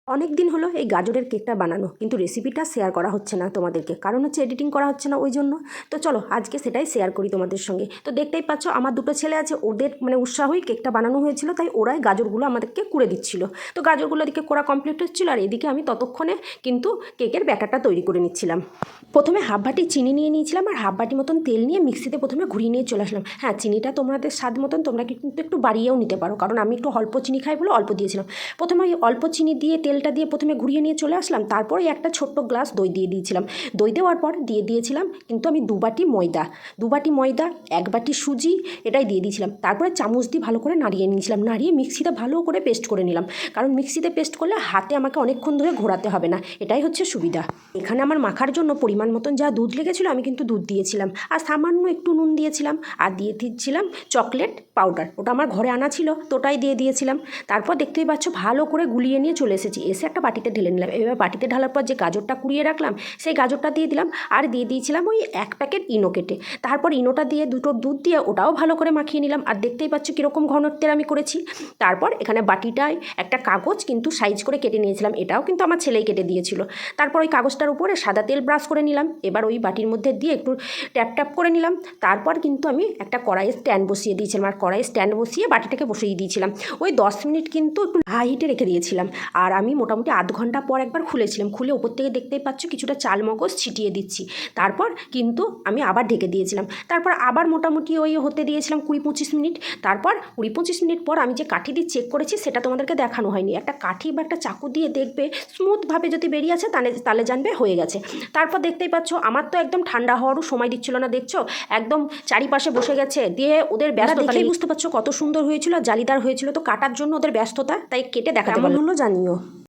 অনেক দিন হলো এই গাজরের কেকটা বানানো, কিন্তু রেসিপিটা শেয়ার করা হচ্ছে না তোমাদেরকে, কারণ হচ্ছে এডিটিং করা হচ্ছে না ওই জন্য। তো চলো আজকে সেটাই শেয়ার করি তোমাদের সঙ্গে। তো দেখতেই পাচ্ছ আমার দুটো ছেলে আছে, ওদের উৎসাহই কেকটা বানানো হয়েছিল, তাই ওরাই গাজরগুলো আমাদেরকে কুড়ে দিচ্ছিল। তো গাজরগুলো এদিকে করা কমপ্লিট হচ্ছিলো, আর এদিকে আমি ততক্ষণে কিন্তু কেকের ব্যাটারটা তৈরি করে নিচ্ছিলাম। প্রথমে হাফ বাটি চিনি নিয়ে নিয়েছিলাম, আর হাফ বাটি মতন তেল নিয়ে মিক্সিতে প্রথমে ঘুরিয়ে নিয়ে চলে আসলাম। হ্যাঁ, চিনিটা তোমাদের স্বাদ মতন তোমরা কিন্তু একটু বাড়িয়েও নিতে পারো, কারণ আমি একটু অল্প চিনি খাই বলে অল্প দিয়েছিলাম। প্রথমে ওই অল্প চিনি দিয়ে তেলটা দিয়ে প্রথমে ঘুরিয়ে নিয়ে চলে আসলাম, তারপরে একটা ছোট্ট গ্লাস দই দিয়ে দিয়েছিলাম। দই দেওয়ার পর দিয়ে দিয়েছিলাম কিন্তু আমি দু বাটি ময়দা, এক বাটি সুজি, এটাই দিয়ে দিয়েছিলাম। তারপরে চামচ দিয়ে ভালো করে নাড়িয়ে নিয়েছিলাম, নাড়িয়ে মিক্সিতে ভালো করে পেস্ট করে নিলাম, কারণ মিক্সিতে পেস্ট করলে হাতে আমাকে অনেকক্ষণ ধরে ঘোরাতে হবে না, এটাই হচ্ছে সুবিধা। এখানে আমার মাখার জন্য পরিমাণ মতন যা দুধ লেগেছিলো আমি কিন্তু দুধ দিয়েছিলাম, আর সামান্য একটু নুন দিয়েছিলাম, আর দিয়ে দিচ্ছিলাম চকলেট পাউডার, ওটা আমার ঘরে আনা ছিল তো ওটাই দিয়ে দিয়েছিলাম। তারপর দেখতেই পাচ্ছ ভালো করে গুলিয়ে নিয়ে চলে এসেছি, এসে একটা বাটিতে ঢেলে নিলাম। এবার বাটিতে ঢালার পর যে গাজরটা কুড়িয়ে রাখলাম সেই গাজরটা দিয়ে দিলাম, আর দিয়ে দিয়েছিলাম ওই এক প্যাকেট ইনো কেটে। তারপর ইনোটা দিয়ে দুটো দুধ দিয়ে ওটাও ভালো করে মাখিয়ে নিলাম, আর দেখতেই পাচ্ছ কীরকম ঘনত্বের আমি করেছি। তারপর এখানে বাটিটায় একটা কাগজ কিন্তু সাইজ করে কেটে নিয়েছিলাম, এটাও কিন্তু আমার ছেলেই কেটে দিয়েছিল। তারপর ওই কাগজটার উপরে সাদা তেল ব্রাশ করে নিলাম, এবার ওই বাটির মধ্যে দিয়ে একটু ট্যাপ ট্যাপ করে নিলাম। তারপর কিন্তু আমি একটা কড়াইয়ের স্ট্যান্ড বসিয়ে দিয়েছিলাম, আর কড়াইয়ের স্ট্যান্ড বসিয়ে বাটিটাকে বসিয়ে দিয়েছিলাম। ওই 10 মিনিট কিন্তু একটু হাই হিটে রেখে দিয়েছিলাম, আর আমি মোটামুটি আধ ঘন্টা পর একবার খুলেছিলাম, খুলে ওপর থেকে দেখতেই পাচ্ছ কিছুটা চাল মগজ ছিটিয়ে দিচ্ছি। তারপর কিন্তু আমি আবার ঢেকে দিয়েছিলাম, তারপর আবার মোটামুটি ওই হতে দিয়েছিলাম 20-25 মিনিট। তারপর 20-25 মিনিট পর আমি যে কাঠি দিয়ে চেক করেছি সেটা তোমাদেরকে দেখানো হয়নি। একটা কাঠি বা একটা চাকু দিয়ে দেখবে স্মুথভাবে যদি বেরিয়ে আছে তাহলে জানবে হয়ে গেছে। তারপর দেখতেই পাচ্ছ আমার তো একদম ঠান্ডা হওয়ারও সময় দিচ্ছিল না, দেখছো একদম চারিপাশে বসে গেছে, দিয়ে ওদের ব্যস্ততা দেখেই বুঝতে পারছো কত সুন্দর হয়েছিল, জালিদার হয়েছিল। তো কাটার জন্য ওদের ব্যস্ততা, তাই কেটে দেখাতে পারলো জানিও।